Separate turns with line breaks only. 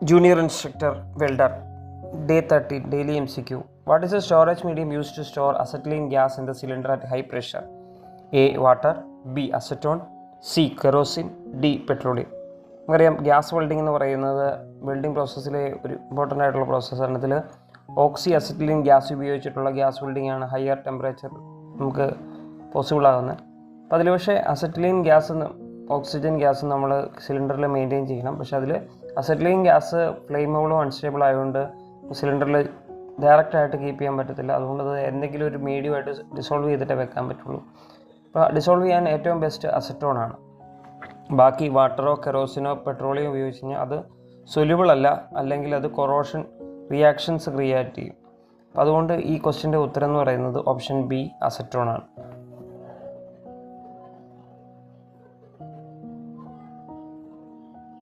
Junior Instructor Welder, Day 30, Daily MCQ. What is the storage medium used to store acetylene gas in the cylinder at high pressure? A. Water, B. Acetone, C. Kerosene, D. Petroleum. നമുക്കറിയാം gas welding എന്ന് പറയുന്നത് welding പ്രോസസ്സിലെ ഒരു important ആയിട്ടുള്ള പ്രോസസ്സാണ്. ഇതിൽ ഓക്സി acetylene gas ഉപയോഗിച്ചിട്ടുള്ള gas welding ആണ് higher temperature നമുക്ക് പോസിബിൾ ആകുന്നത്. അപ്പോൾ അതിൽ പക്ഷേ അസറ്റിലിൻ ഗ്യാസ് ഓക്സിജൻ ഗ്യാസ് നമ്മൾ സിലിണ്ടറിൽ മെയിൻറ്റെയിൻ ചെയ്യണം. പക്ഷേ അതിൽ അസറ്റിലിൻ ഗ്യാസ് ഫ്ലെയിമബിളും അൺസ്റ്റേബിൾ ആയതുകൊണ്ട് സിലിണ്ടറിൽ ഡയറക്റ്റായിട്ട് കീപ്പ് ചെയ്യാൻ പറ്റത്തില്ല. അതുകൊണ്ട് അത് എന്തെങ്കിലും ഒരു മീഡിയമായിട്ട് ഡിസോൾവ് ചെയ്തിട്ടേ വെക്കാൻ പറ്റുള്ളൂ. അപ്പോൾ ഡിസോൾവ് ചെയ്യാൻ ഏറ്റവും ബെസ്റ്റ് അസറ്റോണാണ്. ബാക്കി വാട്ടറോ കെറോസിനോ പെട്രോളിയം ഉപയോഗിച്ച് കഴിഞ്ഞാൽ അത് സൊല്യൂബിൾ അല്ല, അല്ലെങ്കിൽ അത് കൊറോഷൻ റിയാക്ഷൻസ് ക്രിയേറ്റ് ചെയ്യും. അതുകൊണ്ട് ഈ ക്വസ്റ്റ്യൻ്റെ ഉത്തരം എന്ന് പറയുന്നത് ഓപ്ഷൻ ബി അസറ്റോണാണ്.